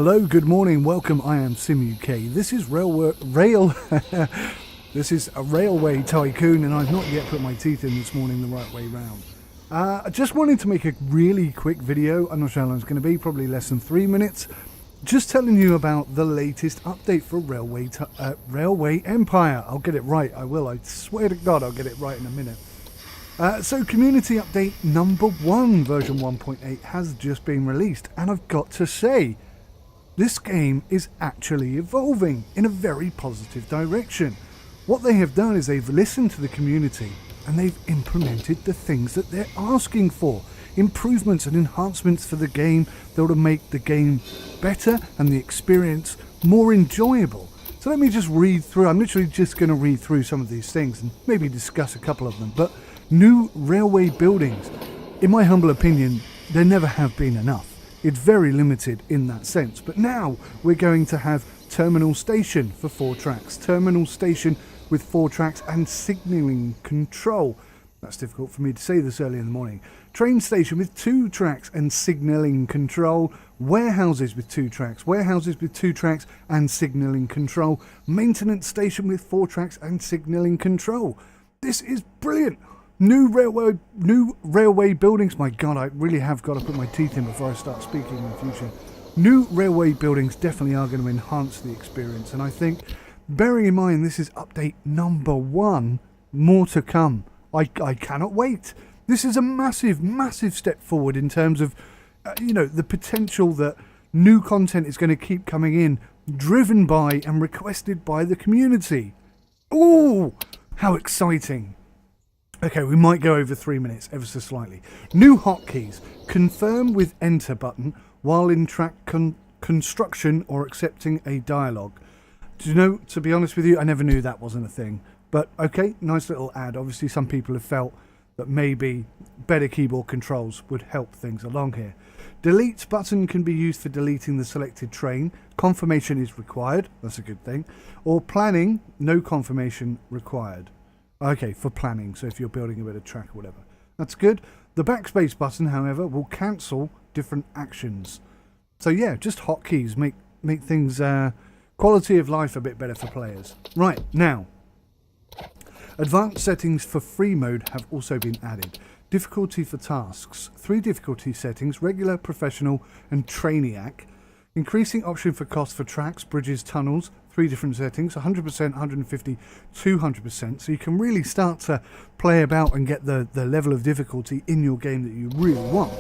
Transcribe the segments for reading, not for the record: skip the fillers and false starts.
Hello, good morning, welcome. I am SimUK. This is This is a railway tycoon, and I've not yet put my teeth in this morning the right way round. I just wanted to make a really quick video. I'm not sure how long it's going to be, probably less than 3 minutes. Just telling you about the latest update for Railway Empire. I'll get it right, I will. I swear to God I'll get it right in a minute. So community update number 1, version 1.8 has just been released, and I've got to say, this game is actually evolving in a very positive direction. What they have done is they've listened to the community and they've implemented the things that they're asking for. Improvements and enhancements for the game that will make the game better and the experience more enjoyable. So let me just read through. I'm literally just going to read through some of these things and maybe discuss a couple of them. But new railway buildings, in my humble opinion, there never have been enough. It's very limited in that sense. But now we're going to have terminal station for 4 tracks. Terminal station with 4 tracks and signalling control. That's difficult for me to say this early in the morning. Train station with 2 tracks and signalling control. Warehouses with 2 tracks. Warehouses with 2 tracks and signalling control. Maintenance station with 4 tracks and signalling control. This is brilliant. New railway buildings. My God, I really have got to put my teeth in before I start speaking in the future. New railway buildings definitely are going to enhance the experience, and I think, bearing in mind this is update number 1, more to come. I cannot wait. This is a massive, massive step forward in terms of, the potential that new content is going to keep coming in, driven by and requested by the community. Ooh, how exciting. Okay, we might go over 3 minutes, ever so slightly. New hotkeys. Confirm with enter button while in track construction or accepting a dialogue. Do you know, to be honest with you, I never knew that wasn't a thing. But okay, nice little ad. Obviously some people have felt that maybe better keyboard controls would help things along here. Delete button can be used for deleting the selected train. Confirmation is required. That's a good thing. Or planning, no confirmation required. Okay, for planning, so if you're building a bit of track or whatever. That's good. The backspace button, however, will cancel different actions. So yeah, just hotkeys make things quality of life a bit better for players. Right, now, advanced settings for free mode have also been added. Difficulty for tasks. 3 difficulty settings, regular, professional and trainiac. Increasing option for cost for tracks, bridges, tunnels. 3 different settings, 100%, 150, 200%. So you can really start to play about and get the level of difficulty in your game that you really want.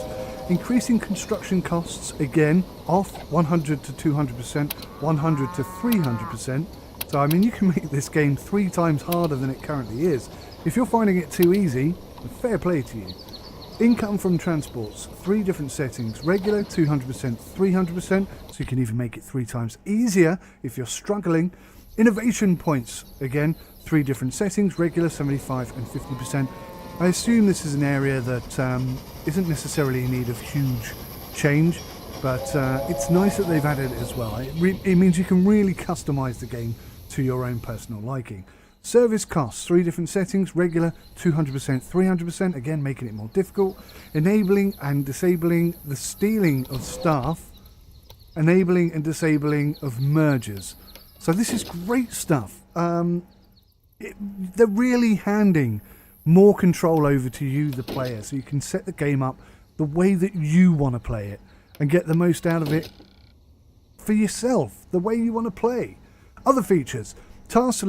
Increasing construction costs, again, off 100 to 200%, 100 to 300%. So, I mean, you can make this game 3 times harder than it currently is. If you're finding it too easy, fair play to you. Income from transports, 3 different settings, regular, 200%, 300%, so you can even make it 3 times easier if you're struggling. Innovation points, again, 3 different settings, regular, 75 and 50%. I assume this is an area that isn't necessarily in need of huge change, but it's nice that they've added it as well. It means you can really customize the game to your own personal liking. Service costs, 3 different settings, regular, 200%, 300%, again making it more difficult. Enabling and disabling the stealing of staff, enabling and disabling of mergers. So this is great stuff. They're really handing more control over to you, the player, so you can set the game up the way that you want to play it and get the most out of it for yourself, the way you want to play. Other features, task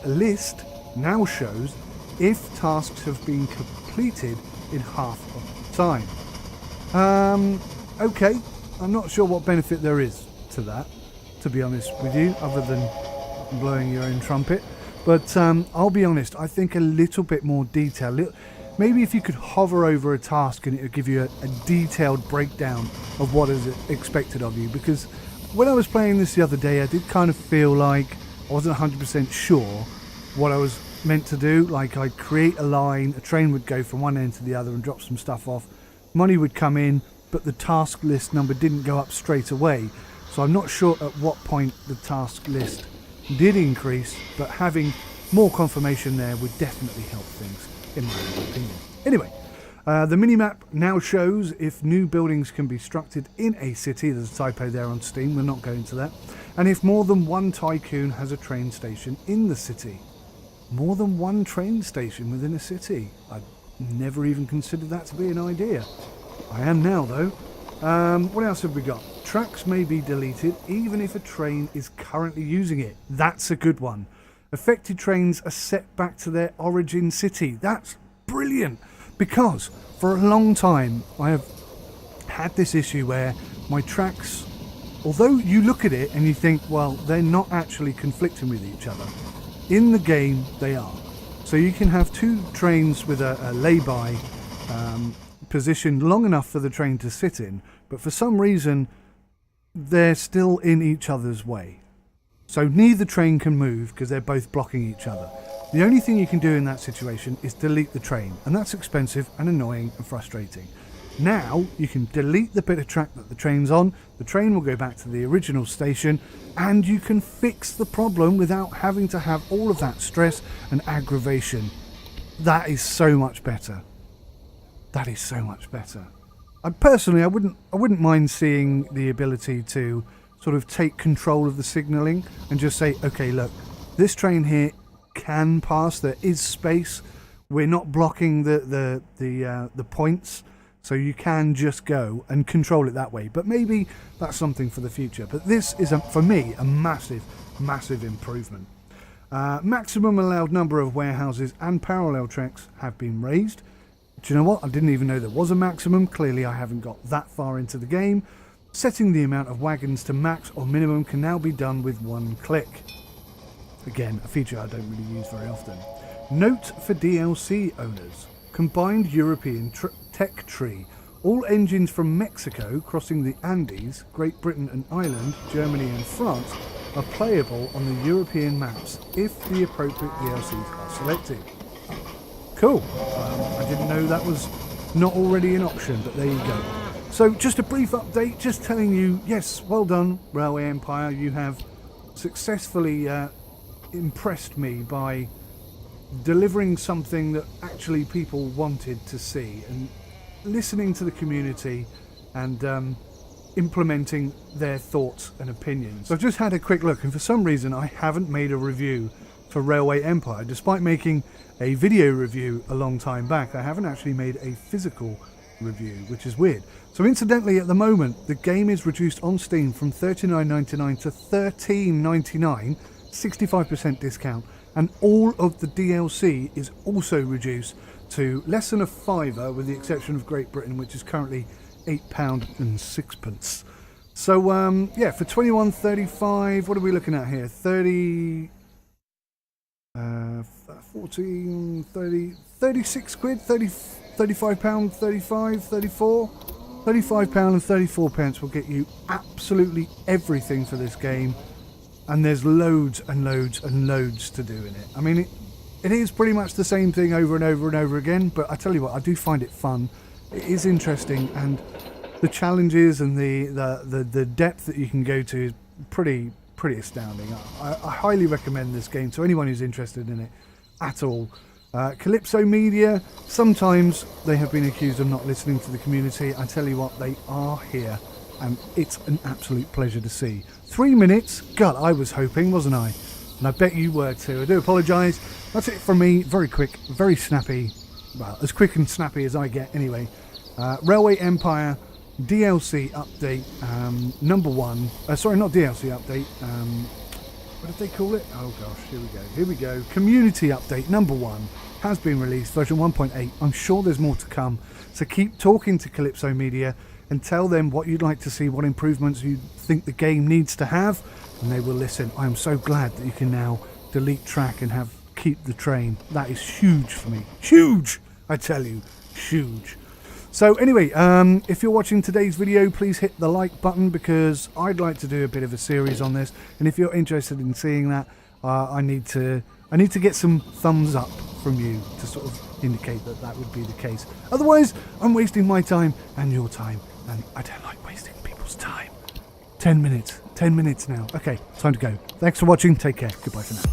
list now shows if tasks have been completed in half of the time. Okay, I'm not sure what benefit there is to that, to be honest with you, other than blowing your own trumpet. But I'll be honest, I think a little bit more detail. Maybe if you could hover over a task and it would give you a detailed breakdown of what is expected of you. Because when I was playing this the other day, I did kind of feel like I wasn't 100% sure what I was meant to do. Like, I'd create a line, a train would go from one end to the other and drop some stuff off. Money would come in, but the task list number didn't go up straight away. So I'm not sure at what point the task list did increase, but having more confirmation there would definitely help things, in my opinion. Anyway, The minimap now shows if new buildings can be constructed in a city. There's a typo there on Steam, we're not going to that. And if more than one tycoon has a train station in the city. More than one train station within a city. I'd never even considered that to be an idea. I am now though. What else have we got? Tracks may be deleted even if a train is currently using it. That's a good one. Affected trains are set back to their origin city. That's brilliant, because for a long time I have had this issue where my tracks, although you look at it and you think, well, they're not actually conflicting with each other, in the game they are. So you can have two trains with a lay-by positioned long enough for the train to sit in, but for some reason they're still in each other's way. So neither train can move because they're both blocking each other. The only thing you can do in that situation is delete the train, and that's expensive and annoying and frustrating. Now you can delete the bit of track that the train's on, the train will go back to the original station, and you can fix the problem without having to have all of that stress and aggravation. That is so much better. That is so much better. Personally, I wouldn't mind seeing the ability to sort of take control of the signalling and just say, okay, look, this train here can pass. There is space. We're not blocking the points, so you can just go and control it that way. But maybe that's something for the future. But this is, for me, a massive, massive improvement. Maximum allowed number of warehouses and parallel tracks have been raised. Do you know what? I didn't even know there was a maximum. Clearly, I haven't got that far into the game. Setting the amount of wagons to max or minimum can now be done with one click. Again, a feature I don't really use very often. Note for DLC owners. Combined European tech tree. All engines from Mexico crossing the Andes, Great Britain and Ireland, Germany and France are playable on the European maps if the appropriate DLCs are selected. Cool. I didn't know that was not already an option, but there you go. So just a brief update, just telling you, yes, well done, Railway Empire. You have successfully impressed me by delivering something that actually people wanted to see, and listening to the community and implementing their thoughts and opinions. So I've just had a quick look, and for some reason I haven't made a review for Railway Empire. Despite making a video review a long time back, I haven't actually made a physical review, which is weird. So incidentally, at the moment, the game is reduced on Steam from $39.99 to $13.99, 65% discount, and all of the DLC is also reduced to less than a £5, with the exception of Great Britain, which is currently £8.06. So yeah, for $21.35, what are we looking at here? 14, 30, 36 quid, 30, £35, 35, 34, £35 and 34 pence will get you absolutely everything for this game, and there's loads and loads and loads to do in it. I mean, it is pretty much the same thing over and over and over again, but I tell you what, I do find it fun. It is interesting, and the challenges and the depth that you can go to is pretty astounding. I highly recommend this game to anyone who's interested in it at all. Kalypso Media, sometimes they have been accused of not listening to the community. I tell you what, they are here, and it's an absolute pleasure to see. 3 minutes, God, I was hoping, wasn't I? And I bet you were too. I do apologise. That's it from me. Very quick, very snappy. Well, as quick and snappy as I get anyway. Railway Empire DLC update number 1. Sorry, not DLC update. What did they call it? Oh gosh, here we go. Community update number 1 has been released, version 1.8. I'm sure there's more to come. So keep talking to Kalypso Media and tell them what you'd like to see, what improvements you think the game needs to have, and they will listen. I am so glad that you can now delete track and keep the train. That is huge for me. Huge! I tell you, huge. So anyway, if you're watching today's video, please hit the like button, because I'd like to do a bit of a series on this, and if you're interested in seeing that, I need to get some thumbs up from you to sort of indicate that that would be the case. Otherwise, I'm wasting my time and your time, and I don't like wasting people's time. 10 minutes now. Okay, time to go. Thanks for watching. Take care. Goodbye for now.